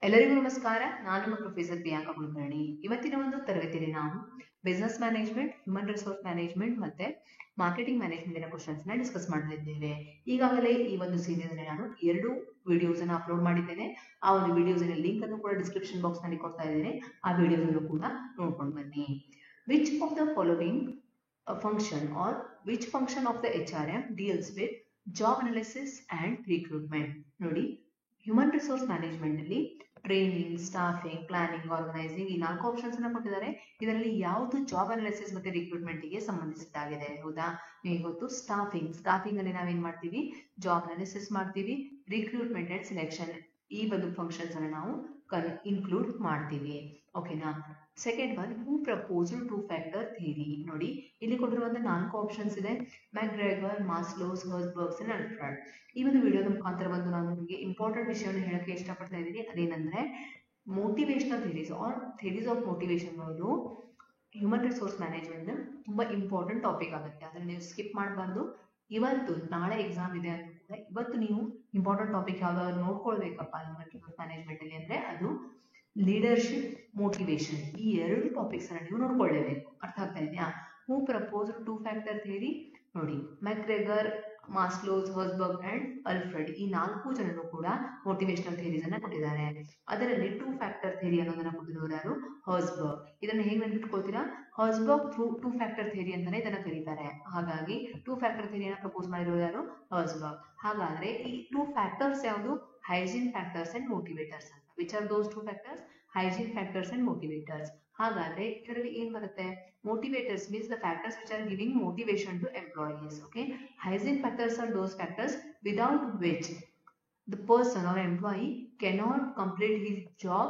ಎಲ್ಲರಿಗೂ ನಮಸ್ಕಾರ. ನಾನು ನಿಮ್ಮ ಪ್ರೊಫೆಸರ್ ಪ್ರಿಯಾಂಕಾ ಕುಲಕರ್ಣಿ. ಇವತ್ತಿನ ಒಂದು ತರಗತಿಯಲ್ಲಿ ನಾವು business management, human resource management ಮತ್ತೆ ಮಾರ್ಕೆಟಿಂಗ್ ಮ್ಯಾನೇಜ್ಮೆಂಟ್ ಕ್ವಶನ್ಸ್ ನ ಡಿಸ್ಕಸ್ ಮಾಡ್ತಾ ಇದ್ದೇವೆ. ಈಗಾಗಲೇ ಈ ಒಂದು ಸೀರೀಸ್ ನಲ್ಲಿ ನಾನು 2 ವಿಡಿಯೋಸ್ ಅನ್ನು ಅಪ್ಲೋಡ್ ಮಾಡಿದ್ದೇನೆ. ಆ ಒಂದು ವಿಡಿಯೋಸ್ ಲಿಂಕ್ ಅನ್ನು ಕೂಡ ಡಿಸ್ಕ್ರಿಪ್ಷನ್ ಬಾಕ್ಸ್ ನಲ್ಲಿ ಕೊಡ್ತಾ ಇದ್ದೇನೆ. ಆ ವಿಡಿಯೋಸ್ ಅನ್ನು ಕೂಡ ನೋಡ್ಕೊಂಡು ಬನ್ನಿ. Which of the following function or which function of the HRM deals with job analysis and recruitment? ನೋಡಿ, ಹ್ಯೂಮನ್ ರಿಸೋರ್ಸ್ ಮ್ಯಾನೇಜ್ಮೆಂಟ್ ಅಲ್ಲಿ ಟ್ರೈನಿಂಗ್, ಸ್ಟಾಫಿಂಗ್, ಪ್ಲಾನಿಂಗ್, ಆರ್ಗನೈಸಿಂಗ್ ಈ 4 ಆಪ್ಷನ್ಸ್ ಅನ್ನು ಕೊಟ್ಟಿದ್ದಾರೆ. ಇದರಲ್ಲಿ ಯಾವುದು ಜಾಬ್ ಅನಾಲಿಸಿಸ್ ಮತ್ತೆ ರಿಕ್ರೂಟ್ಮೆಂಟ್ ಗೆ ಸಂಬಂಧಿಸಿದ್ದಾಗಿದೆ? ಹೌದಾ? ನಿಮಗೆ ಗೊತ್ತು, ಸ್ಟಾಫಿಂಗ್ ಅಲ್ಲಿ ನಾವೇನ್ ಮಾಡ್ತೀವಿ? ಜಾಬ್ ಅನಾಲಿಸಿಸ್ ಮಾಡ್ತೀವಿ. ರಿಕ್ರೂಟ್ಮೆಂಟ್ ಅಂಡ್ ಸೆಲೆಕ್ಷನ್ ಈ ಒಂದು ಫಂಕ್ಷನ್ಸ್ ಅನ್ನು ನಾವು ಇನ್ಕ್ಲೂಡ್ ಮಾಡ್ತೀವಿ. ಓಕೆನಾ? ಸೆಕೆಂಡ್ ಒನ್, ಹೂ ಪ್ರಪೋಸ್ಡ್ 2 ಫ್ಯಾಕ್ಟರ್ ಥಿಯರಿ. ನೋಡಿ, ಇಲ್ಲಿ ಕೊಟ್ಟಿರುವಂತ 4 ಆಪ್ಷನ್ಸ್ ಇದೆ: ಮ್ಯಾಕ್ಗ್ರೆಗರ್, ಮಾಸ್ಲೋಸ್, ಹರ್ಸ್ಬರ್ಗ್ಸ್ ಅಂಡ್ ಅಲ್ಫ್ರೆಡ್. ಈ ಒಂದು ವಿಡಿಯೋದ ಮುಖಾಂತರ ಬಂದು ನಾನು ನಿಮಗೆ ಇಂಪಾರ್ಟೆಂಟ್ ವಿಷಯವನ್ನು ಹೇಳಕ್ಕೆ ಇಷ್ಟಪಡ್ತಾ ಇದ್ದೀನಿ. ಅದೇನಂದ್ರೆ, motivational theories or theories of motivation ಅನ್ನೋದು ಹ್ಯೂಮನ್ ರಿಸೋರ್ಸ್ ಮ್ಯಾನೇಜ್ಮೆಂಟ್ ತುಂಬಾ ಇಂಪಾರ್ಟೆಂಟ್ ಟಾಪಿಕ್ ಆಗುತ್ತೆ. ಅದನ್ನ ನೀವು ಸ್ಕಿಪ್ ಮಾಡಬಾರ್ದು. ಇವತ್ತು ನಾಳೆ ಎಕ್ಸಾಮ್ ಇದೆ ಅಂತ ಕೂಡ ಇವತ್ತು ನೀವು ಇಂಪಾರ್ಟೆಂಟ್ ಟಾಪಿಕ್ ಯಾವ್ದಾದ್ರು ನೋಡ್ಕೊಳ್ಬೇಕಪ್ಪ ಹ್ಯೂಮನ್ ರಿಸೋರ್ಸ್ ಮ್ಯಾನೇಜ್ಮೆಂಟ್ ಅಲ್ಲಿ ಅಂದ್ರೆ ಅದು ಲೀಡರ್ಶಿಪ್, ಮೋಟಿವೇಶನ್. ಈ 2 ಟಾಪಿಕ್ಸ್ ಅನ್ನ ನೀವು ನೋಡ್ಕೊಳ್ಳೇಬೇಕು. ಅರ್ಥ ಆಗ್ತಾ ಇದೆಯಾ? ಹೂ ಪ್ರಪೋಸ್ಡ್ 2 ಫ್ಯಾಕ್ಟರ್ ಥಿಯರಿ. ನೋಡಿ, ಮ್ಯಾಕ್ಗ್ರೆಗರ್, ಮಾಸ್ಲೋಸ್, ಹರ್ಸ್ಬರ್ಗ್ ಅಂಡ್ ಅಲ್ಫ್ರೆಡ್ ಈ 4 ಜನರು ಕೂಡ ಮೋಟಿವೇಶನಲ್ ಥಿಯರೀಸ್ ಅನ್ನ ಕೊಟ್ಟಿದ್ದಾರೆ. ಅದರಲ್ಲಿ 2 ಫ್ಯಾಕ್ಟರ್ ಥಿಯರಿ ಅನ್ನೋದನ್ನ ಕೊಟ್ಟಿರೋರು ಯಾರು? ಹರ್ಸ್ಬರ್ಗ್. ಇದನ್ನ ಹೇಗೆ ನೆನಪಿಟ್ಕೊಳ್ತೀರಾ? ಹರ್ಸ್ಬರ್ಗ್ 2 ಫ್ಯಾಕ್ಟರ್ ಥಿಯರಿ ಅಂತಾನೆ ಇದನ್ನ ಕರೀತಾರೆ. ಹಾಗಾಗಿ 2 ಫ್ಯಾಕ್ಟರ್ ಥಿಯರಿಯನ್ನ ಪ್ರಪೋಸ್ ಮಾಡಿರೋರು ಯಾರು? ಹರ್ಸ್ಬರ್ಗ್. ಹಾಗಾದ್ರೆ ಈ 2 ಫ್ಯಾಕ್ಟರ್ಸ್ ಯಾವುದು? ಹೈಜೀನ್ ಫ್ಯಾಕ್ಟರ್ಸ್ ಅಂಡ್ ಮೋಟಿವೇಟರ್ಸ್ ಅಂತ. Which are those 2 factors? Hygiene factors and motivators. ಹಾಗಾದ್ರೆ ಇದರಲ್ಲಿ ಏನ್ ಬರುತ್ತೆ? Motivators means the factors which are giving motivation to employees. Okay, hygiene factors are those factors without which the person or employee cannot complete his job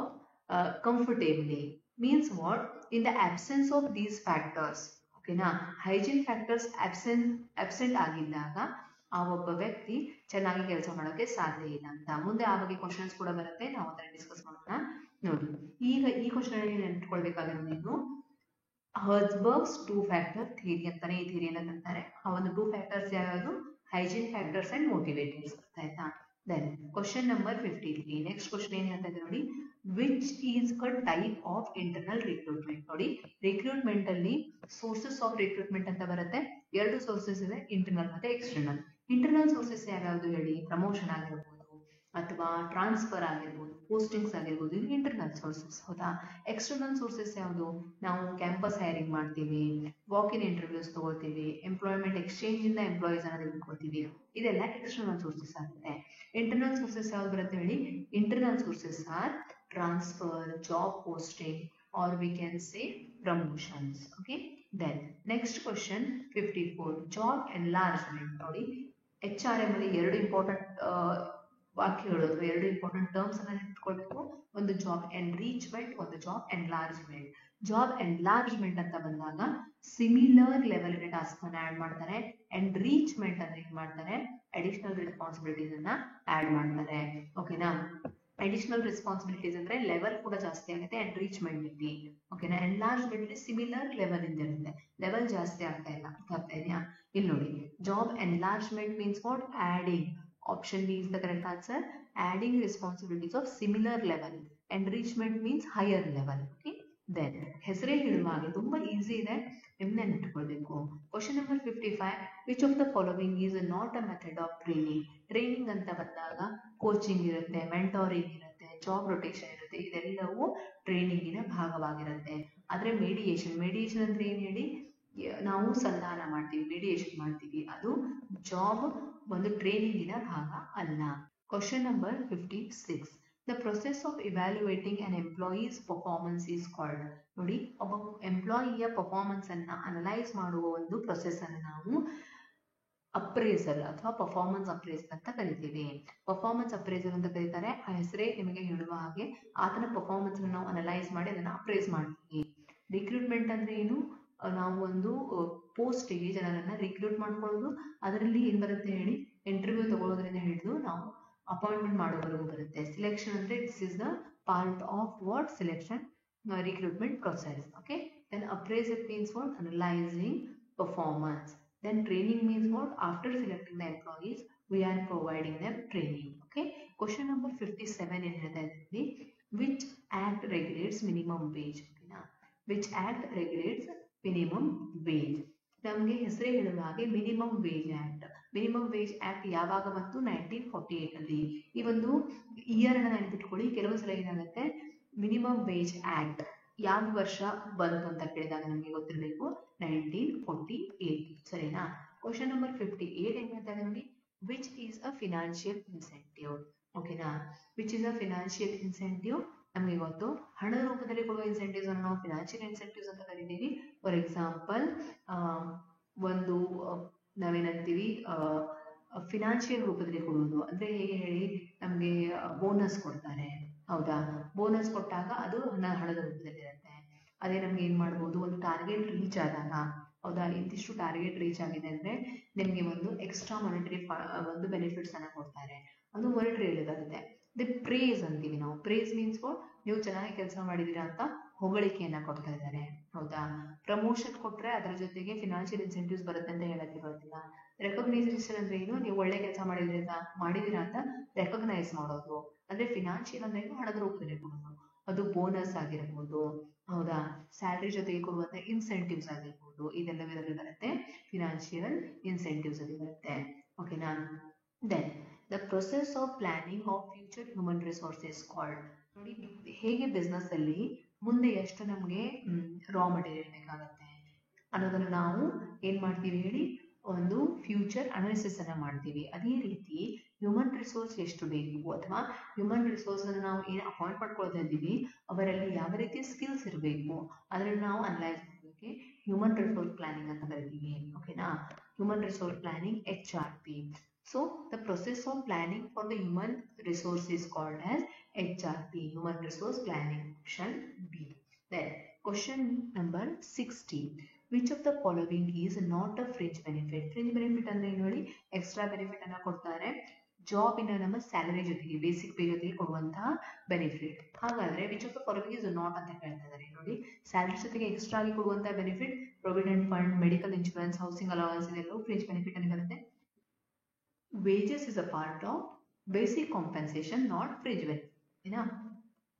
comfortably. Means what? In the absence of these factors, okay na, hygiene factors absent ಆಗಿದ್ದಾಗ ಆ ಒಬ್ಬ ವ್ಯಕ್ತಿ ಚೆನ್ನಾಗಿ ಕೆಲಸ ಮಾಡೋಕೆ ಸಾಧ್ಯ ಇಲ್ಲ ಅಂತ. ಮುಂದೆ ಆ ಬಗ್ಗೆ ಕ್ವಶನ್ಸ್ ಕೂಡ ಬರುತ್ತೆ, ನಾವು ಅದನ್ನ ಡಿಸ್ಕಸ್ ಮಾಡೋಣ. ನೋಡಿ, ಈಗ ಈ ಕ್ವಶನ್ ಅಲ್ಲಿ ನೆನಪಿಟ್ಕೊಳ್ಬೇಕಾಗಿರೋದು ನೀವು ಹರ್ಸ್ಬರ್ಗ್ಸ್ 2 ಫ್ಯಾಕ್ಟರ್ ಥಿಯರಿ ಅಂತಾನೆ ಈ ಥಿಯರಿಯನ್ನ ಕರೀತಾರೆ. ಆ ಒಂದು 2 ಫ್ಯಾಕ್ಟರ್ಸ್ ಯಾವುದು? Hygiene factors and motivators. ಆಯ್ತಾ? Then question number 53. Next question ಏನ್ ಹೇಳ್ತಾ ಇದೆ ನೋಡಿ, which is a type of internal recruitment. ನೋಡಿ, ರಿಕ್ರೂಟ್ಮೆಂಟ್ ಅಲ್ಲಿ ಸೋರ್ಸಸ್ ಆಫ್ ರಿಕ್ರೂಟ್ಮೆಂಟ್ ಅಂತ ಬರುತ್ತೆ. 2 ಸೋರ್ಸಸ್ ಇದೆ, ಇಂಟರ್ನಲ್ ಮತ್ತೆ ಎಕ್ಸ್ಟರ್ನಲ್. ಇಂಟರ್ನಲ್ ಸೋರ್ಸಸ್ ಯಾವ್ಯಾವುದು ಹೇಳಿ? ಪ್ರಮೋಷನ್ ಆಗಿರ್ಬೋದು ಅಥವಾ ಟ್ರಾನ್ಸ್ಫರ್ ಆಗಿರ್ಬೋದು, ಪೋಸ್ಟಿಂಗ್ಸ್ ಆಗಿರ್ಬೋದು, ಇದು ಇಂಟರ್ನಲ್ ಸೋರ್ಸಸ್. ಹೌದಾ? ಎಕ್ಸ್ಟರ್ನಲ್ ಸೋರ್ಸಸ್ ಯಾವುದು? ನಾವು ಕ್ಯಾಂಪಸ್ ಹೈರಿಂಗ್ ಮಾಡ್ತೀವಿ, ವಾಕ್ ಇನ್ ಇಂಟರ್ವ್ಯೂಸ್ ತಗೊಳ್ತೀವಿ, ಎಂಪ್ಲಾಯ್ಮೆಂಟ್ ಎಕ್ಸ್ಚೇಂಜ್ ಇಂದ ಎಂಪ್ಲಾಯೀಸ್ ಅನ್ನ ತೆಗೆದುಕೊಳ್ತೀವಿ. ಇದೆಲ್ಲ ಎಕ್ಸ್ಟರ್ನಲ್ ಸೋರ್ಸಸ್ ಆಗುತ್ತೆ. ಇಂಟರ್ನಲ್ ಸೋರ್ಸಸ್ ಯಾವ್ದು ಬರುತ್ತೆ ಹೇಳಿ? Internal sources are transfer, job posting or we can say promotions. Okay, then next question 54, job enlargement. ನೋಡಿ, HRM ಅಲ್ಲಿ 2 ಇಂಪಾರ್ಟೆಂಟ್ ವಾಕ್ಯಗಳು ಅಥವಾ 2 ಇಂಪಾರ್ಟೆಂಟ್ ಟರ್ಮ್ಸ್ ಅನ್ನ ನೆನಪಿಟ್ಕೊಳ್ಬೇಕು. ಒಂದು ಜಾಬ್ ಎನ್ರಿಚ್ಮೆಂಟ್, ಒಂದು ಜಾಬ್ ಎನ್ಲಾರ್ಜ್ಮೆಂಟ್. ಜಾಬ್ ಎನ್ಲಾರ್ಜ್ಮೆಂಟ್ ಅಂತ ಬಂದಾಗ ಸಿಮಿಲರ್ ಲೆವೆಲ್ ಟಾಸ್ಕ್ ಅನ್ನ ಆಡ್ ಮಾಡ್ತಾರೆ. ಎನ್ರಿಚ್ಮೆಂಟ್ ಅಂದ್ರೆ ಏನ್ ಮಾಡ್ತಾರೆ? ಅಡಿಷನಲ್ ರೆಸ್ಪಾನ್ಸಿಬಿಲಿಟೀಸ್ ಅನ್ನ ಆಡ್ ಮಾಡ್ತಾರೆ. ಓಕೆನಾ? ಅಡಿಷನಲ್ ರೆಸ್ಪಾನ್ಸಿಬಿಲಿಟೀಸ್ ಅಂದ್ರೆ ಲೆವೆಲ್ ಕೂಡ ಜಾಸ್ತಿ ಆಗುತ್ತೆ ಎನ್ರಿಚ್ಮೆಂಟ್ ಅಲ್ಲಿ. ಓಕೆನಾ? ಎನ್ಲಾರ್ಜ್ಮೆಂಟ್ ಅಲ್ಲಿ ಸಿಮಿಲರ್ ಲೆವೆಲ್ ಇಂದ ಇರುತ್ತೆ, ಲೆವೆಲ್ ಜಾಸ್ತಿ ಆಗ್ತಾ ಇಲ್ಲ. ಅರ್ಥ ಆಗ್ತಾ ಇದೆಯಾ? ಇಲ್ಲಿ ನೋಡಿ, job enlargement means what? Adding. Option B is the correct answer. Adding responsibilities of similar level. Enrichment means higher level. Okay. Then ಹೆಸರೇ ಹೇಳುವ ಹಾಗೆ ತುಂಬಾ ಈಸಿ ಇದೆ, ನಿಮ್ಮನ್ನ ನೆನಪಿಟ್ಕೊಳ್ಬೇಕು. Question number 55, which of the following is not a method of training. Training ಅಂತ ಬಂದಾಗ coaching ಇರುತ್ತೆ, ಮೆಂಟೋರಿಂಗ್ ಇರುತ್ತೆ, ಜಾಬ್ ರೊಟೇಷನ್ ಇರುತ್ತೆ. ಇದೆಲ್ಲವೂ ಟ್ರೈನಿಂಗಿನ ಭಾಗವಾಗಿರುತ್ತೆ. ಆದ್ರೆ ಮೇಡಿಯೇಷನ್ ಅಂದ್ರೆ ಏನ್ ಹೇಳಿ? ನಾವು ಸಂಧಾನ ಮಾಡ್ತೀವಿ, ಮೀಡಿಯೇಷನ್ ಮಾಡ್ತೀವಿ. ಅದು ಜಾಬ್ ಒಂದು ಟ್ರೈನಿಂಗಿನ ಭಾಗ ಅಲ್ಲ. Question number 56, the process of evaluating an employees performance is called. ನೋಡಿ, ಒಬ್ಬ ಎಂಪ್ಲಾಯಿಯ ಪರ್ಫಾರ್ಮೆನ್ಸ್ ಅನ್ನ ಅನಲೈಸ್ ಮಾಡುವ ಒಂದು ಪ್ರೊಸೆಸ್ ಅನ್ನು ನಾವು ಅಪ್ರೇಸಲ್ ಅಥವಾ ಪರ್ಫಾರ್ಮೆನ್ಸ್ ಅಪ್ರೇಸಲ್ ಅಂತ ಕರಿತೀವಿ. ಪರ್ಫಾರ್ಮೆನ್ಸ್ ಅಪ್ರೇಸಲ್ ಅಂತ ಕರೀತಾರೆ. ಆ ಹೆಸರೇ ನಿಮಗೆ ಹೇಳುವ ಹಾಗೆ ಆತನ ಪರ್ಫಾರ್ಮೆನ್ಸ್ ಅನ್ನು ನಾವು ಅನಲೈಸ್ ಮಾಡಿ ಅದನ್ನ ಅಪ್ರೇಸ್ ಮಾಡ್ತೀವಿ. ರಿಕ್ರೂಟ್ಮೆಂಟ್ ಅಂದ್ರೆ ಏನು? ನಾವು ಒಂದು ಪೋಸ್ಟಿಗೆ ಜನರನ್ನ ರಿಕ್ರೂಟ್ ಮಾಡ್ಕೊಳ್ಳೋದು. ಅದರಲ್ಲಿ ಏನ್ ಬರುತ್ತೆ ಹೇಳಿ? ಇಂಟರ್ವ್ಯೂ ತಗೊಳ್ಳೋದ್ರಿಂದ ಹಿಡಿದು ನಾವು ಅಪಾಯಿಂಟ್ಮೆಂಟ್ ಮಾಡೋವರೆಗೂ ಬರುತ್ತೆ. ಸಿಲೆಕ್ಷನ್ ಅಂದ್ರೆ this is the part of what? Selection recruitment process. Okay, then appraisal means what? Analyzing performance. Then training means what? After selecting the employees, we are providing them training. Okay, question number 57 in which act regulates minimum wage. ಓಕೆನಾ, which act regulates minimum wage. ನಮಗೆ ಹೆಸರೇ ಹೇಳುವ ಹಾಗೆ minimum wage act. Minimum wage act ಯಾವಾಗ ಬಂತು? 1948 ಅಲ್ಲಿ. ಈ ಒಂದು ಇಯರ್ ಅನ್ನ ನೆನಪಿಟ್ಕೊಳ್ಳಿ. ಕೆಲವು ಸಲ ಏನಾಗುತ್ತೆ, ಮಿನಿಮಮ್ ವೇಜ್ ಆಕ್ಟ್ ಯಾವ ವರ್ಷ ಬಂತು ಅಂತ ಕೇಳಿದಾಗ ನಮಗೆ ಗೊತ್ತಿರಬೇಕು, 1948. ಸರಿನಾ? ಕ್ವಶನ್ ನಂಬರ್ 58 ಏನ್ ಹೇಳ್ತಾ ಇದೆ ನೋಡಿ, which is a financial incentive. ಓಕೆನಾ, which is a financial incentive. ನಮಗೆ ಗೊತ್ತು, ಹಣದ ರೂಪದಲ್ಲಿ ಕೊಡುವ ಇನ್ಸೆಂಟಿವ್ಸ್ ಅನ್ನು ನಾವು ಫಿನಾನ್ಷಿಯಲ್ ಇನ್ಸೆಂಟಿವ್ಸ್ ಅಂತ ಕರಿತೀವಿ. ಫಾರ್ ಎಕ್ಸಾಂಪಲ್, ಒಂದು ನಾವೇನಂತೀವಿ, ಫಿನಾನ್ಷಿಯಲ್ ರೂಪದಲ್ಲಿ ಕೊಡುವುದು ಅಂದ್ರೆ ಹೇಗೆ ಹೇಳಿ, ನಮಗೆ ಬೋನಸ್ ಕೊಡ್ತಾರೆ, ಹೌದಾ? ಬೋನಸ್ ಕೊಟ್ಟಾಗ ಅದು ಹಣದ ರೂಪದಲ್ಲಿ ಇರುತ್ತೆ. ಅದೇ ನಮ್ಗೆ ಏನ್ ಮಾಡ್ಬೋದು, ಒಂದು ಟಾರ್ಗೆಟ್ ರೀಚ್ ಆದಾಗ, ಹೌದಾ, ಇಂತಿಷ್ಟು ಟಾರ್ಗೆಟ್ ರೀಚ್ ಆಗಿದೆ ಅಂದ್ರೆ ನಿಮ್ಗೆ ಒಂದು ಎಕ್ಸ್ಟ್ರಾ ಮಾನಿಟರಿ ಒಂದು ಬೆನಿಫಿಟ್ಸ್ ಅನ್ನ ಕೊಡ್ತಾರೆ, ಅದು ಮಾನಿಟರಿ ಇರುತ್ತೆ. ದಿ ಪ್ರೇಸ್ ಅಂತೀವಿ ನಾವು. ಪ್ರೇಸ್ ಮೀನ್ಸ್ ನೀವು ಚೆನ್ನಾಗಿ ಕೆಲಸ ಮಾಡಿದೀರಾ ಅಂತ ಹೊಗಳಿಕೆಯನ್ನ ಕೊಡ್ತಾ ಇದ್ದಾರೆ, ಹೌದಾ? ಪ್ರಮೋಷನ್ ಕೊಟ್ರೆ ಅದರ ಜೊತೆಗೆ ಫಿನಾನ್ಷಿಯಲ್ ಇನ್ಸೆಂಟಿವ್ಸ್ ಬರುತ್ತೆ ಅಂತ ಹೇಳಕ್ಕೆ ಬರೋದಿಲ್ಲ. ರೆಕಗ್ನೈಸೇಷನ್ ಅಂದ್ರೆ ಏನು, ನೀವು ಒಳ್ಳೆ ಕೆಲಸ ಮಾಡಿದಿರಾ ಅಂತ ರೆಕಗ್ನೈಸ್ ಮಾಡೋದು. ಅಂದ್ರೆ ಫಿನಾನ್ಷಿಯಲ್ ಅಂದ್ರೆ ಏನು, ಹಣದ ರೂಪದಲ್ಲಿ ಕೊಡೋದು. ಅದು ಬೋನಸ್ ಆಗಿರ್ಬೋದು, ಹೌದಾ, ಸ್ಯಾಲರಿ ಜೊತೆಗೆ ಕೊಡುವಂತ ಇನ್ಸೆಂಟಿವ್ಸ್ ಆಗಿರ್ಬೋದು, ಇದೆಲ್ಲವೇ ಬರುತ್ತೆ ಫಿನಾನ್ಷಿಯಲ್ ಇನ್ಸೆಂಟಿವ್ಸ್ ಅಲ್ಲಿ ಬರುತ್ತೆ. ಓಕೆನಾ? Then the process of planning of future human resources called. ನೋಡಿ, ಹೇಗೆ ಬಿಸ್ನೆಸ್ ಅಲ್ಲಿ ಮುಂದೆ ಎಷ್ಟು ನಮಗೆ ರಾ ಮಟೀರಿಯಲ್ ಬೇಕಾಗುತ್ತೆ ಅನ್ನೋದನ್ನ ನಾವು ಏನ್ ಮಾಡ್ತೀವಿ ಹೇಳಿ, ಒಂದು ಫ್ಯೂಚರ್ ಅನಾಲಿಸಿಸ್ ಅನ್ನ ಮಾಡ್ತೀವಿ. ಅದೇ ರೀತಿ ಹ್ಯೂಮನ್ ರಿಸೋರ್ಸ್ ಎಷ್ಟು ಬೇಕು, ಅಥವಾ ಹ್ಯೂಮನ್ ರಿಸೋರ್ಸ್ ಅನ್ನು ನಾವು ಏನು ಅಪಾಯಿಂಟ್ ಮಾಡ್ಕೊಳ್ತಾ ಇದ್ದೀವಿ ಅವರಲ್ಲಿ ಯಾವ ರೀತಿ ಸ್ಕಿಲ್ಸ್ ಇರಬೇಕು ಅದನ್ನು ನಾವು ಅನಲೈಸ್ ಮಾಡೋದಕ್ಕೆ ಹ್ಯೂಮನ್ ರಿಸೋರ್ಸ್ ಪ್ಲಾನಿಂಗ್ ಅಂತ ಕರಿತೀವಿ. ಓಕೆನಾ? Human resource planning, HRP. So the process of planning for the human resource is called as HRP, human resource planning. Option B. Then question number 60. Which of the following is not a fringe benefit? Fringe benefit ಅಂದ್ರೆ ನೋಡಿ, extra benefit ಅನ್ನ ಕೊಡ್ತಾರೆ job ಇನ್ನ ನಮ್ಮ salary ಜೊತೆಗೆ, basic pay ಜೊತೆಗೆ ಕೊಡುವಂತಹ benefit. ಹಾಗಾದ್ರೆ which of the following is not ಅಂತ ಹೇಳ್ತಾ ಇದ್ದಾರೆ ನೋಡಿ. ಸ್ಯಾಲರಿ ಜೊತೆಗೆ ಎಕ್ಸ್ಟ್ರಾ ಆಗಿ ಕೊಡುವಂತಹ benefit, provident fund, medical insurance, housing allowance, ಇದೆಲ್ಲವೂ ಫ್ರಿಂಜ್ ಬೆನಿಫಿಟ್ ಅಂತ ಬರುತ್ತೆ. Wages is a part of basic compensation, not fringe benefit.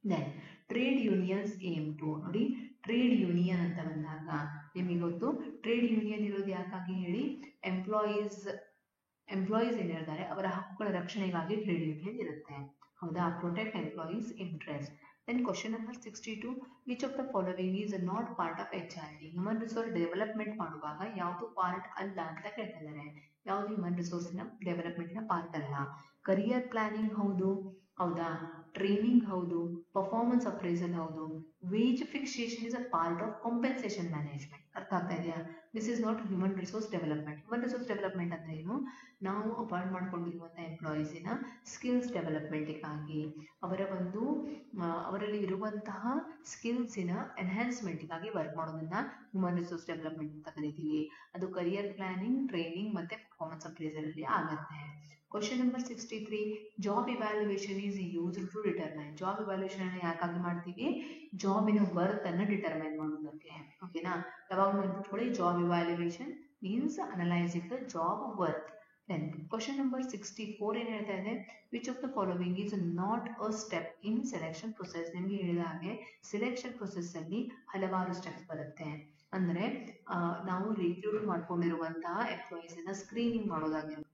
Then trade unions aim to. ನೋಡಿ, ಟ್ರೇಡ್ ಯೂನಿಯನ್ ಅಂತ ಬಂದಾಗ ನಿಮಗೆ ಗೊತ್ತು, ಟ್ರೇಡ್ ಯೂನಿಯನ್ ಇರೋದು ಯಾಕಾಗಿ ಹೇಳಿ, ಎಂಪ್ಲಾಯೀಸ್ ಏನಿರ್ತಾರೆ ಅವರ ಹಕ್ಕುಗಳ ರಕ್ಷಣೆಗಾಗಿ ಟ್ರೇಡ್ ಯೂನಿಯನ್ ಇರುತ್ತೆ, ಹೌದಾ? Protect employees interest. Then question number 62. Which of the following is not part of HRD? Human resource development ಮಾಡುವಾಗ ಯಾವುದು ಪಾರ್ಟ್ ಅಲ್ಲ ಅಂತ ಕೇಳ್ತಾ ಇದ್ದಾರೆ. ಯಾವುದು ಹ್ಯೂಮನ್ ರಿಸೋರ್ಸ್ನ ಡೆವಲಪ್ಮೆಂಟ್ನ ಪಾರ್ಟ್ ಅಲ್ಲ? ಕರಿಯರ್ ಪ್ಲಾನಿಂಗ್ ಹೌದು, ಹೌದಾ? ಟ್ರೈನಿಂಗ್ ಹೌದು, ಪರ್ಫಾರ್ಮೆನ್ಸ್ ಅಪ್ರೈಸಲ್ ಹೌದು, wage fixation is a part of compensation management. ಅರ್ಥ ಆಗ್ತಾ ಇದೆಯಾ? This is not human resource development. Human resource development ಅಂದ್ರೆ ಏನು, ನಾವು ಅಪಾಯಿಂಟ್ ಮಾಡ್ಕೊಂಡಿರುವಂಥ ಎಂಪ್ಲಾಯೀಸಿನ ಸ್ಕಿಲ್ಸ್ ಡೆವಲಪ್ಮೆಂಟಿಗಾಗಿ, ಅವರಲ್ಲಿ ಇರುವಂತಹ ಸ್ಕಿಲ್ಸಿನ ಎನ್ಹಾನ್ಸ್ಮೆಂಟ್ಗಾಗಿ ವರ್ಕ್ ಮಾಡೋದನ್ನ ಹ್ಯೂಮನ್ ರಿಸೋರ್ಸ್ ಡೆವಲಪ್ಮೆಂಟ್ ಅಂತ ಕರಿತೀವಿ. ಅದು ಕರಿಯರ್ ಪ್ಲಾನಿಂಗ್, ಟ್ರೈನಿಂಗ್ ಮತ್ತೆ ಪರ್ಫಾರ್ಮೆನ್ಸ್ ಅಪ್ರೈಸಲ್ ಅಲ್ಲಿ ಆಗುತ್ತೆ. Question number 63. Job evaluation is used to determine. Job evaluation ಅನ್ನು ಯಾಕಾಗಿ ಮಾಡ್ತೀವಿ? ಜಾಬಿನ ವರ್ತ್ ಅನ್ನ ಡಿಟರ್ಮೈನ್ ಮಾಡೋದಕ್ಕೆ. ಓಕೆನಾ? ಯಾವಾಗ ನೆನಪಿಟ್ಕೊಳ್ಳಿ, job evaluation means analysing the job worth. Then question number 64 ಏನ್ ಹೇಳ್ತಾ ಇದೆ, which of the following is not a step in selection process. ನಿಮ್ಗೆ ಹೇಳಿದ ಹಾಗೆ ಸೆಲೆಕ್ಷನ್ ಪ್ರೊಸೆಸ್ ಅಲ್ಲಿ ಹಲವಾರು ಸ್ಟೆಪ್ಸ್ ಬರುತ್ತೆ. ಅಂದ್ರೆ ನಾವು ರಿಕ್ರೂಟ್ ಮಾಡ್ಕೊಂಡಿರುವಂತಹ ಎಂಪ್ಲಾಯೀಸ್ ನ ಸ್ಕ್ರೀನಿಂಗ್ ಮಾಡೋದಾಗಿರ್ಬೋದು,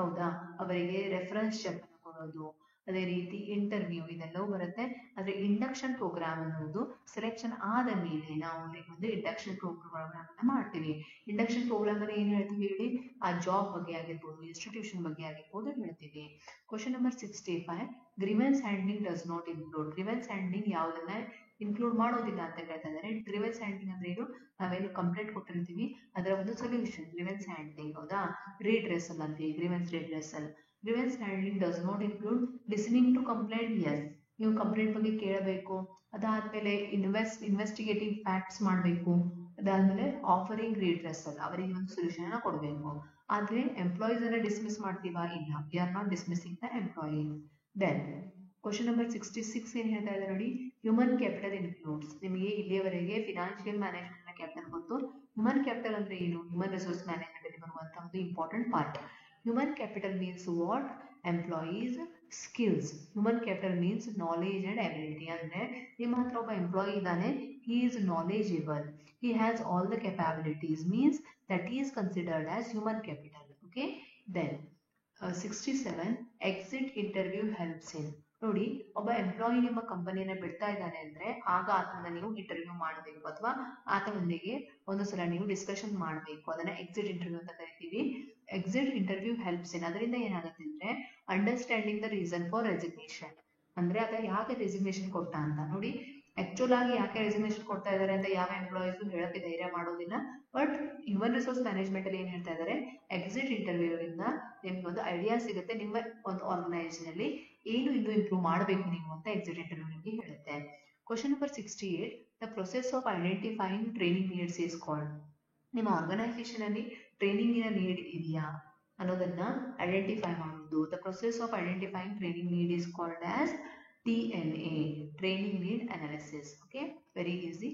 ಹೌದಾ? ಅವರಿಗೆ ರೆಫರೆನ್ಸ್ ಚೆಕ್ ಕೊಡೋದು, ಅದೇ ರೀತಿ ಇಂಟರ್ವ್ಯೂ, ಇದೆಲ್ಲವೂ ಬರುತ್ತೆ. ಆದ್ರೆ ಇಂಡಕ್ಷನ್ ಪ್ರೋಗ್ರಾಮ್ ಅನ್ನೋದು ಸೆಲೆಕ್ಷನ್ ಆದ ಮೇಲೆ ನಾವು ಅವರಿಗೆ ಒಂದು ಇಂಡಕ್ಷನ್ ಪ್ರೋಗ್ರಾಮ್ ಅನ್ನ ಮಾಡ್ತೀವಿ. ಇಂಡಕ್ಷನ್ ಪ್ರೋಗ್ರಾಮ್ ಅಲ್ಲಿ ಏನ್ ಹೇಳ್ತೀವಿ ಹೇಳಿ, ಆ ಜಾಬ್ ಬಗ್ಗೆ ಆಗಿರ್ಬೋದು, ಇನ್ಸ್ಟಿಟ್ಯೂಷನ್ ಬಗ್ಗೆ ಆಗಿರ್ಬೋದು ಹೇಳ್ತೀವಿ. Question number 65. Grievance handling does not include. Grievance handling ಯಾವುದನ್ನ ಇನ್ಕ್ಲೂಡ್ ಮಾಡೋದಿಲ್ಲ ಅಂತ ಹೇಳ್ತಾ ಇದ್ದಾರೆ. ಗ್ರೀವೆನ್ಸ್ ಹ್ಯಾಂಡ್ಲಿಂಗ್ ಅಂದ್ರೆ ಏನು, ನಾವೇನು ಕಂಪ್ಲೇಂಟ್ ಕೊಟ್ಟಿರ್ತೀವಿ ಅದರ ಒಂದು ಸೊಲ್ಯೂಷನ್ ಗ್ರೀವೆನ್ಸ್ ಹ್ಯಾಂಡ್ಲಿಂಗ್, ಹೌದಾ? ರಿಡ್ರೆಸಲ್ ಅಂತೀವಿ, grievance redressal. Grievance handling does not include listening to complaint. Yes, ನೀವು ಕಂಪ್ಲೇಂಟ್ ಬಗ್ಗೆ ಕೇಳಬೇಕು, ಅದಾದ್ಮೇಲೆ ಇನ್ವೆಸ್ಟಿಗೇಟಿಂಗ್ ಫ್ಯಾಕ್ಟ್ಸ್ ಮಾಡಬೇಕು, ಅದಾದ್ಮೇಲೆ ಆಫರಿಂಗ್ ರಿಡ್ರೆಸಲ್, ಅವರಿಗೆ ಒಂದು ಸೊಲ್ಯೂಷನ್ ಅನ್ನ ಕೊಡಬೇಕು. ಆದ್ರೆ ಎಂಪ್ಲಾಯೀಸ್ ಅನ್ನ ಡಿಸ್ಮಿಸ್ ಮಾಡ್ತೀವಾ? ಇಲ್ಲ, we are not dismissing the employees. Then question number 66 ಏನ್ ಹೇಳ್ತಾ ಇದೆ ನೋಡಿ, ಹ್ಯೂಮನ್ ಕ್ಯಾಪಿಟಲ್ ಇನ್ಕ್ಲೂಡ್ಸ್. ನಿಮಗೆ ಇಲ್ಲಿಯವರೆಗೆ ಫಿನಾನ್ಷಿಯಲ್ ಮ್ಯಾನೇಜ್ಮೆಂಟ್ ನ ಕ್ಯಾಪಿಟಲ್ ಗೊತ್ತು. ಹ್ಯೂಮನ್ ಕ್ಯಾಪಿಟಲ್ ಅಂದ್ರೆ ಏನು, ಹ್ಯೂಮನ್ ರಿಸೋರ್ಸ್ ಮ್ಯಾನೇಜ್ಮೆಂಟ್ ಅಲ್ಲಿ ಬರುವಂತಹ ಒಂದು important part. Human capital means what? Employees skills. Human capital means knowledge and ability. ಅಂದ್ರೆ ನಿಮ್ಮ ಹತ್ರ ಒಬ್ಬ ಎಂಪ್ಲಾಯಿ ಇದ್ದಾನೆ, he is knowledgeable, he has all the capabilities, means that he is considered as human capital. Okay, then 67 exit interview helps in. ನೋಡಿ, ಒಬ್ಬ employee ನಿಮ್ಮ ಕಂಪನಿಯನ್ನ ಬಿಡ್ತಾ ಇದ್ದಾನೆ ಅಂದ್ರೆ ಆಗ ಆತನ ನೀವು ಇಂಟರ್ವ್ಯೂ ಮಾಡಬೇಕು ಅಥವಾ ಆತನೊಂದಿಗೆ ಒಂದು ಸಲ ನೀವು ಡಿಸ್ಕಷನ್ ಮಾಡಬೇಕು. ಅದನ್ನ ಎಕ್ಸಿಟ್ ಇಂಟರ್ವ್ಯೂ ಅಂತ ಕರಿತೀವಿ. Exit interview helps in. ಅದರಿಂದ ಏನಾಗುತ್ತೆ ಅಂದ್ರೆ understanding the reason for resignation. ಅಂದ್ರೆ ಅದ ಯಾಕೆ ರೆಸಿಗ್ನೇಷನ್ ಕೊಟ್ಟ ಅಂತ. ನೋಡಿ, ಆಕ್ಚುಲ್ ಆಗಿ ಯಾಕೆ ರೆಸಿಗ್ನೇಷನ್ ಕೊಡ್ತಾ ಇದಾರೆ ಅಂತ ಯಾವ ಎಂಪ್ಲಾಯೀಸ್ ಹೇಳಕ್ಕೆ ಧೈರ್ಯ ಮಾಡೋದಿಲ್ಲ. ಬಟ್ ಹ್ಯೂಮನ್ ರಿಸೋರ್ಸ್ ಮ್ಯಾನೇಜ್ಮೆಂಟ್ ಅಲ್ಲಿ ಏನ್ ಹೇಳ್ತಾ ಇದಾರೆ, ಎಕ್ಸಿಟ್ ಇಂಟರ್ವ್ಯೂ ಇಂದ ನಿಮ್ಗೆ ಒಂದು ಐಡಿಯಾ ಸಿಗುತ್ತೆ ನಿಮ್ಮ ಒಂದು ಆರ್ಗನೈಸೇಷನ್ ಅಲ್ಲಿ ಏನು ಇನ್ನೂ ಇಂಪ್ರೂವ್ ಮಾಡಬೇಕು ನೀವು ಅಂತ ಎಕ್ಸಿಟ್ ಇಂಟರ್ವ್ಯೂ ನಿಮಗೆ ಹೇಳುತ್ತೆ. Question number 68, the process of identifying training needs is called. ನಿಮ್ಮ ಆರ್ಗನೈಸೇಷನ್ ಅಲ್ಲಿ ಟ್ರೈನಿಂಗಿನ ನೀಡ್ ಇದೆಯಾ ಅನ್ನೋದನ್ನ ಐಡೆಂಟಿಫೈ ಮಾಡೋದು. The process of identifying training need is called as TNA, training need analysis. Okay, very easy.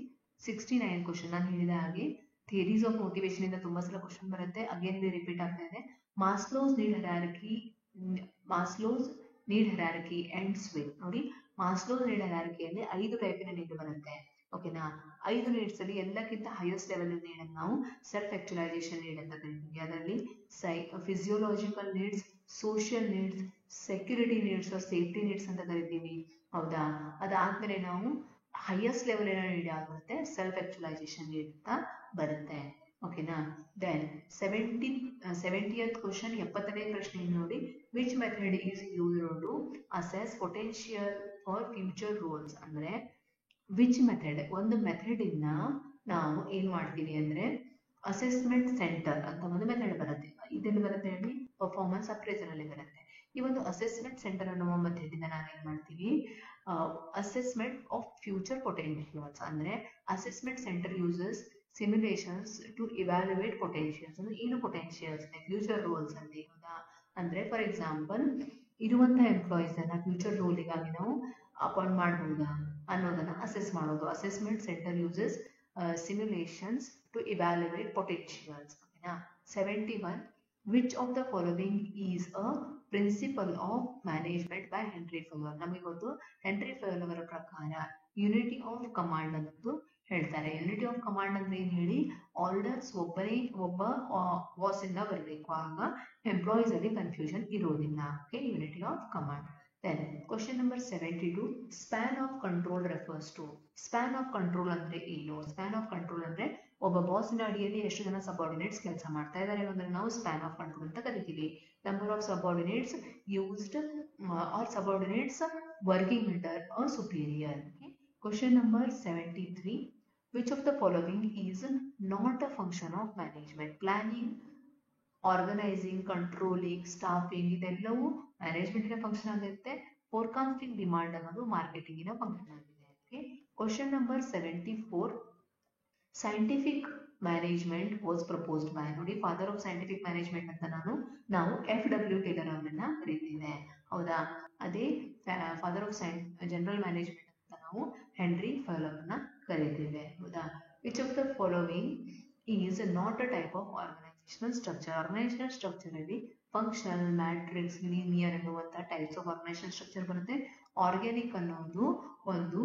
69 question ನಾನು ಹೇಳಿದ ಹಾಗೆ ಥಿಯರೀಸ್ ಆಫ್ ಮೋಟಿವೇಶನ್ ಇಂದ ತುಂಬಾ ಸಲ ಕ್ವಶನ್ ಬರುತ್ತೆ. ಅಗೇನ್ ಇಲ್ಲಿ ರಿಪೀಟ್ ಆಗ್ತಾ ಇದೆ. ಮಾಸ್ಲೋಸ್ ನೀಡ್ ಹೈರಾರ್ಕಿ ಎಂಡ್ಸ್ ವಿತ್. ನೋಡಿ, ಮಾಸ್ಲೋಸ್ ನೀಡ್ ಹೈರಾರ್ಕಿಯಲ್ಲಿ 5 ಟೈಪಿನ ನೀಡ್ ಬರುತ್ತೆ. ಓಕೆನಾ, 5 ನೀಡ್ಸ್ ಅಲ್ಲಿ ಎಲ್ಲಕ್ಕಿಂತ ಹೈಯೆಸ್ಟ್ ಲೆವೆಲ್ ನೀಡ್ ಅನ್ನು ನಾವು ಸೆಲ್ಫ್ ಆಕ್ಚುಲೈಸೇಷನ್ ನೀಡ್ ಅಂತ ಕರಿತೀವಿ. ಅದರಲ್ಲಿ physiological needs, social needs, security needs, safety needs ಅಂತ ಕರಿತೀವಿ. ಹೌದಾ, ಅದಾದ್ಮೇಲೆ ನಾವು ಹೈಯೆಸ್ಟ್ ಲೆವೆಲ್ ಏನೋ ನೀಡ್ ಆಗುತ್ತೆ, ಸೆಲ್ಫ್ ಆಕ್ಚುಲೈಸೇಷನ್ ನೀಡ್ ಅಂತ ಬರುತ್ತೆ. ಓಕೆನಾ, ದೆನ್ 70th ಕ್ವಶನ್, 70ನೇ ಪ್ರಶ್ನೆ ನೋಡಿ, which method is used to assess potential for future roles. ಅಂದ್ರೆ ವಿಚ್ ಮೆಥಡ್, ಒಂದು ಮೆಥಡ್ ಇಂದ ನಾವು ಏನ್ ಮಾಡ್ತೀವಿ ಅಂದ್ರೆ ಅಸೆಸ್ಮೆಂಟ್ ಸೆಂಟರ್ ಅಂತ ಒಂದು ಮೆಥಡ್ ಬರುತ್ತೆ. ಇದೆಲ್ಲಿ ಬರುತ್ತೆ ಹೇಳಿ, ಪರ್ಫಾರ್ಮೆನ್ಸ್ ಅಪ್ರೈಸಲ್ ಅಲ್ಲಿ ಬರುತ್ತೆ. ಈ ಒಂದು ಅಸೆಸ್ಮೆಂಟ್ ಸೆಂಟರ್ ಅನ್ನುವ ಮೆಥಡ್ ಇಂದ ನಾವೇನ್ ಮಾಡ್ತೀವಿ, ಅಸೆಸ್ಮೆಂಟ್ ಆಫ್ ಫ್ಯೂಚರ್ ಪೊಟೆನ್ಶಿಯಲ್ಸ್. ಅಂದ್ರೆ assessment centre uses simulations to evaluate potentials. ಅಂದ್ರೆ ಏನು ಪೊಟೆನ್ಶಿಯಲ್ಸ್, ಫ್ಯೂಚರ್ ರೋಲ್ಸ್ ಅಂತ. ಹೌದಾ, ಅಂದ್ರೆ ಫಾರ್ ಎಕ್ಸಾಂಪಲ್ ಇರುವಂತಹ ಎಂಪ್ಲಾಯೀಸ್ ಅನ್ನ ಫ್ಯೂಚರ್ ರೋಲಿಗಾಗಿ ನಾವು ಅಪಾಯಿಂಟ್ ಮಾಡಬಹುದಾ ಅನ್ನೋದನ್ನ ಅಸೆಸ್ ಮಾಡೋದು. Assessment centre uses simulations to evaluate potentials. ಓಕೆನಾ. 71, which of the following is a principle of management by Henry Fayol. ನಮಗೆ ಗೊತ್ತು, ಹೆನ್ರಿ ಫಯರ್ ಅವರ ಪ್ರಕಾರ ಯೂನಿಟಿ ಆಫ್ ಕಮಾಂಡ್ ಅಂತ ಹೇಳ್ತಾರೆ. ಯೂನಿಟಿ ಆಫ್ ಕಮಾಂಡ್ ಅಂದ್ರೆ ಏನ್ ಹೇಳಿ, ಆರ್ಡರ್ಸ್ ಒಬ್ಬ ಬಾಸ್ ಇಂದ ಬರಬೇಕು, ಆಗ ಎಂಪ್ಲಾಯೀಸ್ ಅಲ್ಲಿ ಕನ್ಫ್ಯೂಷನ್ ಇರೋದಿಲ್ಲ. Okay, unity of command. Then question number 72, span of control refers to. Span of control ಅಂದ್ರೆ ಏನು? ಸ್ಪ್ಯಾನ್ ಆಫ್ ಕಂಟ್ರೋಲ್ ಅಂದ್ರೆ ಒಬ್ಬ ಬಾಸ್ನ ಅಡಿಯಲ್ಲಿ ಎಷ್ಟು ಜನ ಸಬಾರ್ಡಿನೇಟ್ಸ್ ಕೆಲಸ ಮಾಡ್ತಾ ಇದ್ದಾರೆ ಅನ್ನೋದನ್ನ ನಾವು ಸ್ಪ್ಯಾನ್ ಆಫ್ ಕಂಟ್ರೋಲ್ ಅಂತ ಕರಿತೀವಿ. Number of subordinates used R subordinates working under a superior. Question number 73, which of the following is not a function of management? Planning, organizing, controlling, staffing ಇದೆಲ್ಲವೂ ಮ್ಯಾನೇಜ್ಮೆಂಟಿನ ಫಂಕ್ಷನ್ ಆಗಿರುತ್ತೆ. Forecasting demand ಅನ್ನೋದು ಮಾರ್ಕೆಟಿಂಗಿನ function ಆಗಿದೆ. Okay, question number 74, scientific management was proposed by. ನೋಡಿ, father of scientific management ಅಂತ ನಾವು FW Taylor ಅವರನ್ನ ಕರೀತೇವೆ. ಹೌದಾ, ಅದೇ ಫಾದರ್ ಆಫ್ ಜನರಲ್ ಮ್ಯಾನೇಜ್ಮೆಂಟ್ ಅಂತ ನಾವು ಹೆನ್ರಿ ಫಯರ್ ಅವರನ್ನ ಕರೀತೇವೆ. ಹೌದಾ, which of the following is not a type of organisational structure. Organisational structure ಅಲ್ಲಿ ಫಂಕ್ಷನಲ್, ಮ್ಯಾಟ್ರಿಕ್ಸ್, ಲೀನಿಯರ್ ಅನ್ನುವಂತ ಟೈಪ್ಸ್ ಆಫ್ ಆರ್ಗನೈಸೇಷನಲ್ ಸ್ಟ್ರಕ್ಚರ್ ಬರುತ್ತೆ. ಆರ್ಗ್ಯಾನಿಕ್ ಅನ್ನೋದು ಒಂದು